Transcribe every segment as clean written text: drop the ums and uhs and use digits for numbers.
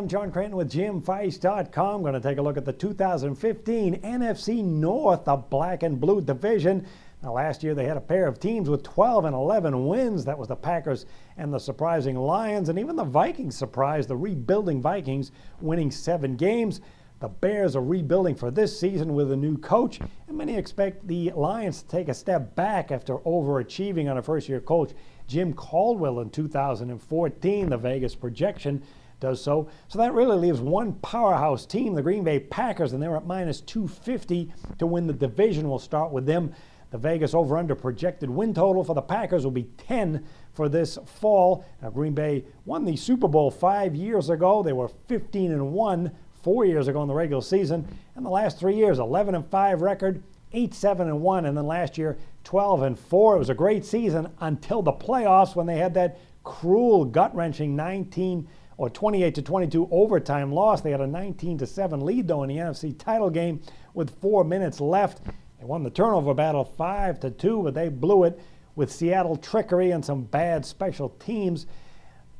I'm John Cranton with JimFice.com. Going to take a look at the 2015 NFC North, the black and blue division. Now, last year they had a pair of teams with 12 and 11 wins. That was the Packers and the surprising Lions, and even the Vikings surprised the rebuilding Vikings, winning 7 games. The Bears are rebuilding for this season with a new coach, and many expect the Lions to take a step back after overachieving on a first-year coach, Jim Caldwell, in 2014. The Vegas projection does so. So that really leaves one powerhouse team, the Green Bay Packers, and they're at minus 250 to win the division. We'll start with them. The Vegas over-under projected win total for the Packers will be 10 for this fall. Now, Green Bay won the Super Bowl 5 years ago. They were 15-1 4 years ago in the regular season. And the last 3 years, 11-5 record, 8-7-1, and then last year, 12-4. It was a great season until the playoffs when they had that cruel, gut-wrenching 28-22 overtime loss. They had a 19-7 lead, though, in the NFC title game with 4 minutes left. They won the turnover battle 5-2, but they blew it with Seattle trickery and some bad special teams.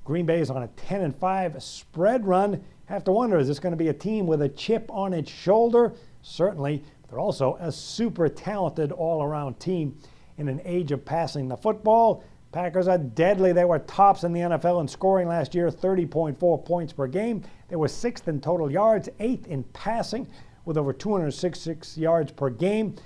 Green Bay is on a 10-5 spread run. Have to wonder, is this going to be a team with a chip on its shoulder? Certainly. They're also a super talented all-around team in an age of passing the football. Packers are deadly. They were tops in the NFL in scoring last year, 30.4 points per game. They were 6th in total yards, 8th in passing, with over 266 yards per game.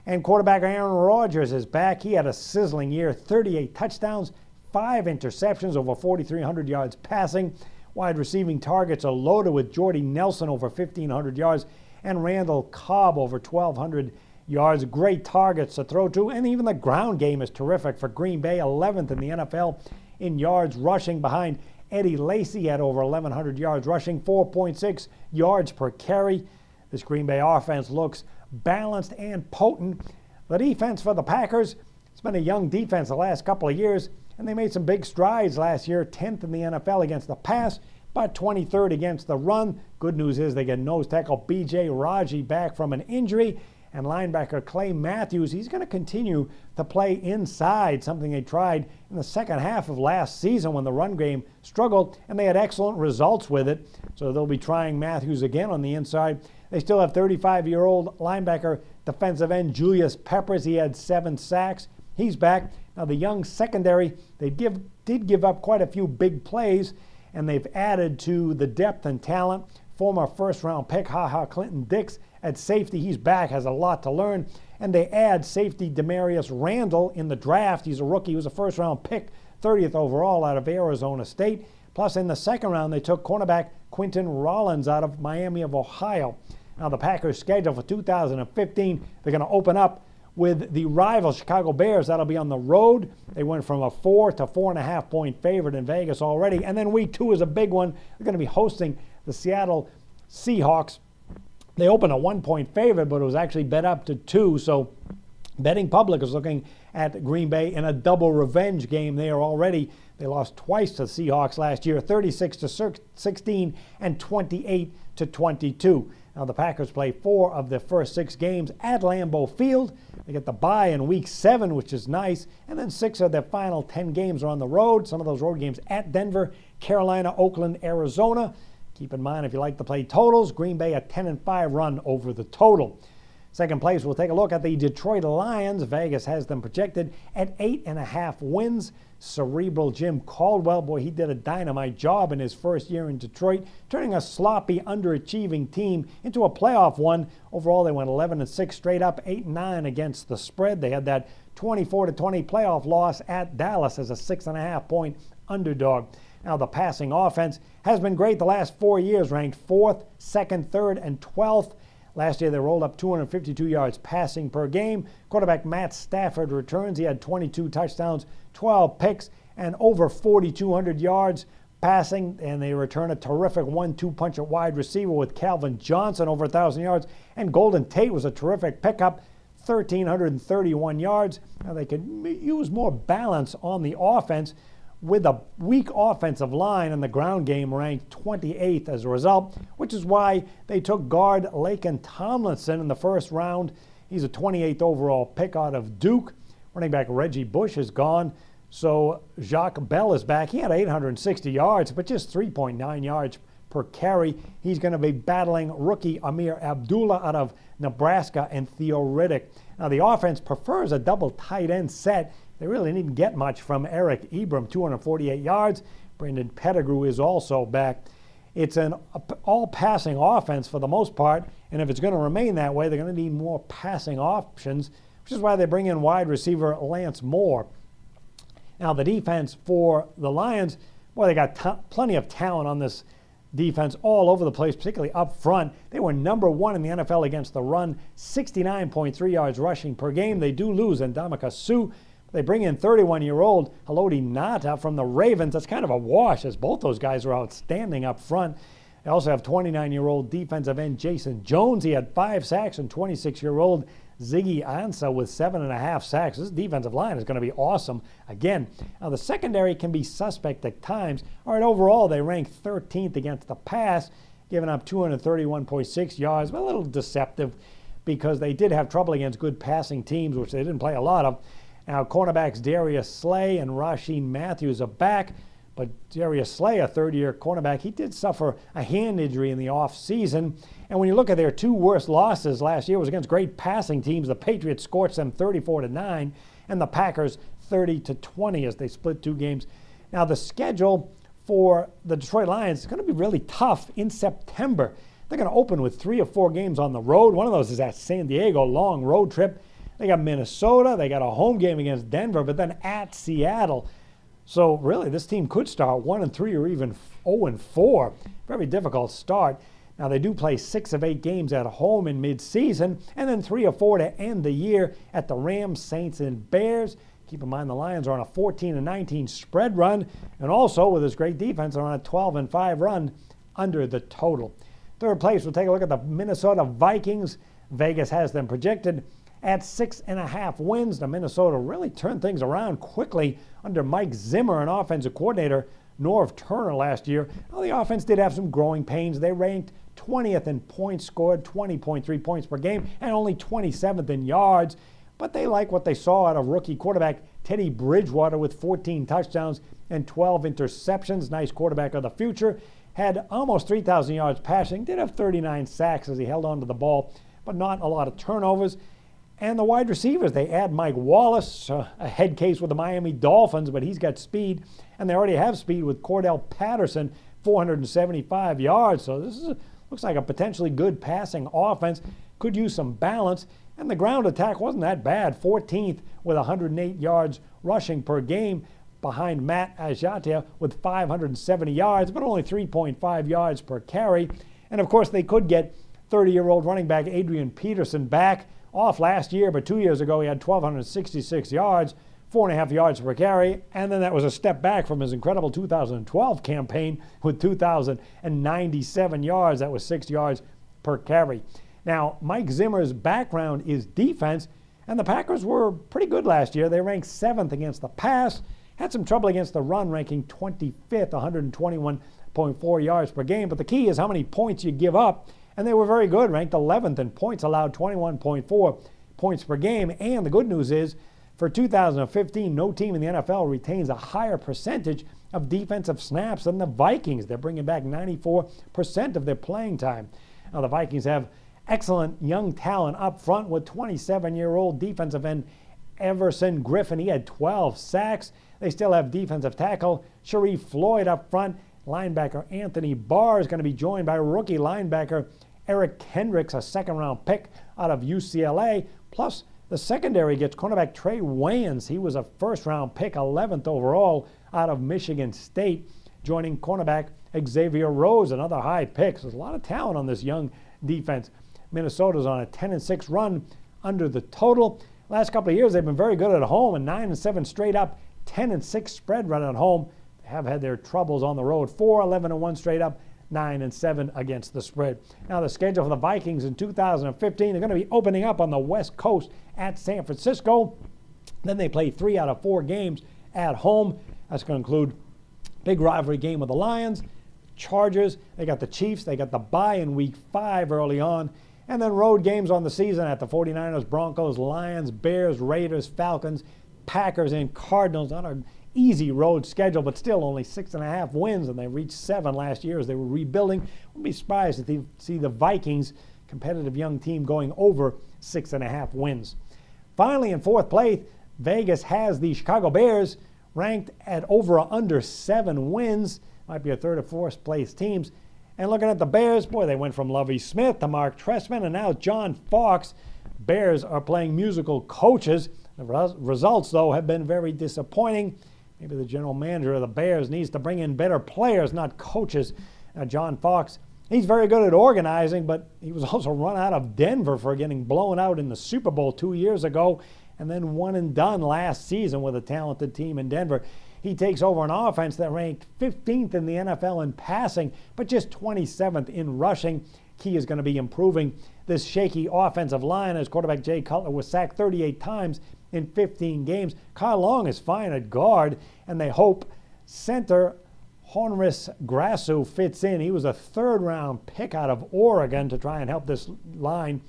And quarterback Aaron Rodgers is back. He had a sizzling year, 38 touchdowns, 5 interceptions, over 4,300 yards passing. Wide receiving targets are loaded with Jordy Nelson over 1,500 yards and Randall Cobb over 1,200 yards. Great targets to throw to, and even the ground game is terrific for Green Bay, 11th in the NFL in yards rushing behind Eddie Lacy at over 1,100 yards rushing, 4.6 yards per carry. This Green Bay offense looks balanced and potent. The defense for the Packers, it's been a young defense the last couple of years, and they made some big strides last year, 10th in the NFL against the pass, but 23rd against the run. Good news is they get nose tackle B.J. Raji back from an injury, and linebacker Clay Matthews, he's going to continue to play inside, something they tried in the second half of last season when the run game struggled, and they had excellent results with it. So they'll be trying Matthews again on the inside. They still have 35-year-old linebacker defensive end Julius Peppers. He had 7 sacks. He's back. Now, the young secondary, they did give up quite a few big plays, and they've added to the depth and talent. Former first-round pick Clinton Dix at safety. He's back, has a lot to learn. And they add safety Demarius Randall in the draft. He's a rookie. He was a first-round pick, 30th overall out of Arizona State. Plus, in the second round, they took cornerback Quinton Rollins out of Miami of Ohio. Now, the Packers' schedule for 2015, they're going to open up with the rival Chicago Bears. That'll be on the road. They went from a 4 to 4.5 point favorite in Vegas already. And then week 2 is a big one. They're going to be hosting the Seattle Seahawks. They opened a 1-point favorite, but it was actually bet up to 2. So betting public is looking at Green Bay in a double revenge game there already. They lost twice to the Seahawks last year, 36-16 and 28-22. Now, the Packers play 4 of their first 6 games at Lambeau Field. They get the bye in week 7, which is nice. And then 6 of their final 10 games are on the road. Some of those road games at Denver, Carolina, Oakland, Arizona. Keep in mind, if you like to play totals, Green Bay a 10-5 run over the total. Second place, we'll take a look at the Detroit Lions. Vegas has them projected at 8.5 wins. Cerebral Jim Caldwell, boy, he did a dynamite job in his first year in Detroit, turning a sloppy, underachieving team into a playoff one. Overall, they went 11-6 straight up, 8-9 against the spread. They had that 24-20 playoff loss at Dallas as a 6.5 point underdog. Now, the passing offense has been great the last 4 years, ranked 4th, 2nd, 3rd, and 12th. Last year, they rolled up 252 yards passing per game. Quarterback Matt Stafford returns. He had 22 touchdowns, 12 picks, and over 4,200 yards passing. And they return a terrific 1-2 punch at wide receiver with Calvin Johnson, over 1,000 yards. And Golden Tate was a terrific pickup, 1,331 yards. Now, they could use more balance on the offense, with a weak offensive line, and the ground game ranked 28th as a result, which is why they took guard Laken Tomlinson in the first round. He's a 28th overall pick out of Duke. Running back Reggie Bush is gone, so Jacques Bell is back. He had 860 yards, but just 3.9 yards per carry. He's going to be battling rookie Amir Abdullah out of Nebraska and Theo Riddick. Now, the offense prefers a double tight end set. They really didn't get much from Eric Ebram, 248 yards. Brandon Pettigrew is also back. It's an all-passing offense for the most part, and if it's going to remain that way, they're going to need more passing options, which is why they bring in wide receiver Lance Moore. Now, the defense for the Lions, boy, they got plenty of talent on this defense all over the place, particularly up front. They were number 1 in the NFL against the run, 69.3 yards rushing per game. They do lose Ndamukong Suh. They bring in 31-year-old Haloti Ngata from the Ravens. That's kind of a wash, as both those guys are outstanding up front. They also have 29-year-old defensive end Jason Jones. He had 5 sacks, and 26-year-old Ziggy Ansah with 7.5 sacks. This defensive line is going to be awesome again. Now, the secondary can be suspect at times. All right, overall, they rank 13th against the pass, giving up 231.6 yards, but a little deceptive because they did have trouble against good passing teams, which they didn't play a lot of. Now, cornerbacks Darius Slay and Rasheed Matthews are back, but Darius Slay, a third-year cornerback, he did suffer a hand injury in the offseason. And when you look at their 2 worst losses last year, it was against great passing teams. The Patriots scorched them 34-9, and the Packers 30-20 as they split 2 games. Now, the schedule for the Detroit Lions is going to be really tough in September. They're going to open with 3 or 4 games on the road. One of those is at San Diego, long road trip. They got Minnesota. They got a home game against Denver, but then at Seattle. So really, this team could start 1-3 or even 0-4. Very difficult start. Now, they do play 6 of 8 games at home in midseason, and then 3 or 4 to end the year at the Rams, Saints, and Bears. Keep in mind the Lions are on a 14-19 spread run, and also with this great defense, they're on a 12-5 run under the total. Third place, we'll take a look at the Minnesota Vikings. Vegas has them projected at 6.5 wins. The Minnesota really turned things around quickly under Mike Zimmer, an offensive coordinator, Norv Turner last year. Well, the offense did have some growing pains. They ranked 20th in points scored, 20.3 points per game, and only 27th in yards. But they like what they saw out of rookie quarterback Teddy Bridgewater with 14 touchdowns and 12 interceptions. Nice quarterback of the future. Had almost 3,000 yards passing. Did have 39 sacks as he held onto the ball, but not a lot of turnovers. And the wide receivers, they add Mike Wallace, a head case with the Miami Dolphins, but he's got speed. And they already have speed with Cordell Patterson, 475 yards. So this looks like a potentially good passing offense. Could use some balance. And the ground attack wasn't that bad, 14th with 108 yards rushing per game behind Matt Ajatia with 570 yards, but only 3.5 yards per carry. And, of course, they could get 30-year-old running back Adrian Peterson back. Off last year, but 2 years ago he had 1,266 yards, 4.5 yards per carry, and then that was a step back from his incredible 2012 campaign with 2,097 yards. That was 6 yards per carry. Now, Mike Zimmer's background is defense, and the Packers were pretty good last year. They ranked 7th against the pass, had some trouble against the run, ranking 25th, 121.4 yards per game, but the key is how many points you give up. And they were very good, ranked 11th in points allowed, 21.4 points per game. And the good news is, for 2015, no team in the NFL retains a higher percentage of defensive snaps than the Vikings. They're bringing back 94% of their playing time. Now, the Vikings have excellent young talent up front with 27-year-old defensive end Everson Griffin. He had 12 sacks. They still have defensive tackle Sharif Floyd up front. Linebacker Anthony Barr is going to be joined by rookie linebacker Eric Kendricks, a second-round pick out of UCLA. Plus, the secondary gets cornerback Trey Wayans. He was a first-round pick, 11th overall out of Michigan State, joining cornerback Xavier Rhodes, another high pick. So there's a lot of talent on this young defense. Minnesota's on a 10-6 run under the total. Last couple of years, they've been very good at home, a 9-7 straight up, 10-6 spread run at home. Have had their troubles on the road. 4-11-1 straight up, 9-7 against the spread. Now the schedule for the Vikings in 2015, they're going to be opening up on the West Coast at San Francisco. Then they play 3 out of 4 games at home. That's going to include big rivalry game with the Lions, Chargers. They got the Chiefs. They got the bye in week 5 early on. And then road games on the season at the 49ers, Broncos, Lions, Bears, Raiders, Falcons, Packers, and Cardinals. Not an easy road schedule, but still only 6.5 wins, and they reached 7 last year as they were rebuilding. Wouldn't be surprised to see the Vikings, competitive young team, going over 6.5 wins. Finally, in fourth place, Vegas has the Chicago Bears ranked at over or under 7 wins. Might be a third or fourth place teams. And looking at the Bears, boy, they went from Lovie Smith to Mark Trestman and now John Fox. Bears are playing musical coaches. The results, though, have been very disappointing. Maybe the general manager of the Bears needs to bring in better players, not coaches. John Fox, he's very good at organizing, but he was also run out of Denver for getting blown out in the Super Bowl 2 years ago and then one and done last season with a talented team in Denver. He takes over an offense that ranked 15th in the NFL in passing, but just 27th in rushing. Key is going to be improving this shaky offensive line as quarterback Jay Cutler was sacked 38 times in 15 games. Kyle Long is fine at guard, and they hope center Honris Grasu fits in. He was a third-round pick out of Oregon to try and help this line.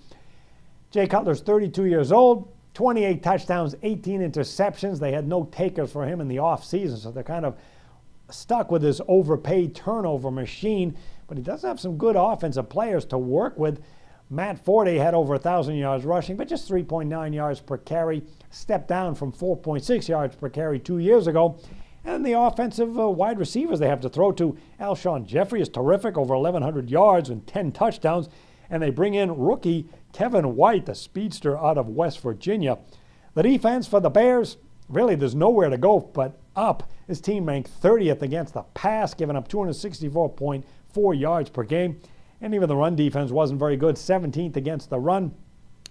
Jay Cutler's 32 years old, 28 touchdowns, 18 interceptions. They had no takers for him in the offseason, so they're kind of stuck with this overpaid turnover machine. But he does have some good offensive players to work with. Matt Forte had over 1,000 yards rushing, but just 3.9 yards per carry, stepped down from 4.6 yards per carry 2 years ago. And the offensive wide receivers they have to throw to, Alshon Jeffrey is terrific, over 1,100 yards and 10 touchdowns. And they bring in rookie Kevin White, the speedster out of West Virginia. The defense for the Bears, really there's nowhere to go but up. This team ranked 30th against the pass, giving up 264.4 yards per game. And even the run defense wasn't very good, 17th against the run.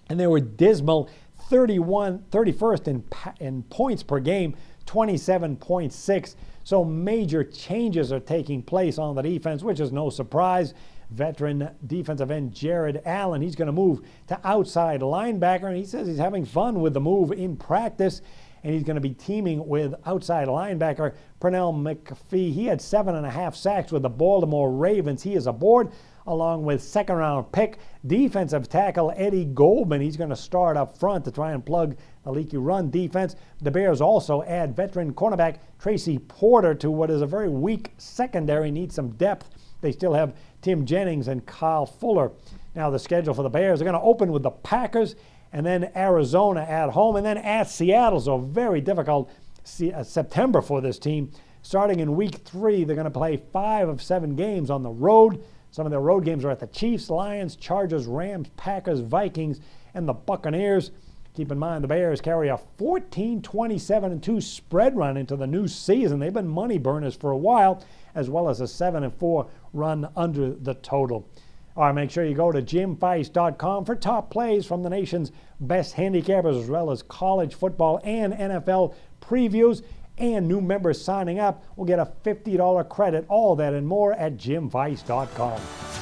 And they were dismal, 31st in points per game, 27.6. So major changes are taking place on the defense, which is no surprise. Veteran defensive end Jared Allen, he's going to move to outside linebacker, and he says he's having fun with the move in practice, and he's going to be teaming with outside linebacker Pernell McPhee. He had 7.5 sacks with the Baltimore Ravens. He is aboard, along with second-round pick defensive tackle Eddie Goldman. He's going to start up front to try and plug the leaky run defense. The Bears also add veteran cornerback Tracy Porter to what is a very weak secondary, needs some depth. They still have Tim Jennings and Kyle Fuller. Now the schedule for the Bears, are going to open with the Packers and then Arizona at home and then at Seattle. So very difficult September for this team. Starting in week 3, they're going to play 5 of 7 games on the road. Some of their road games are at the Chiefs, Lions, Chargers, Rams, Packers, Vikings, and the Buccaneers. Keep in mind the Bears carry a 14-27-2 spread run into the new season. They've been money burners for a while, as well as a 7-4 run under the total. All right, make sure you go to jimfeist.com for top plays from the nation's best handicappers, as well as college football and NFL previews. And new members signing up will get a $50 credit. All that and more at jimfeist.com.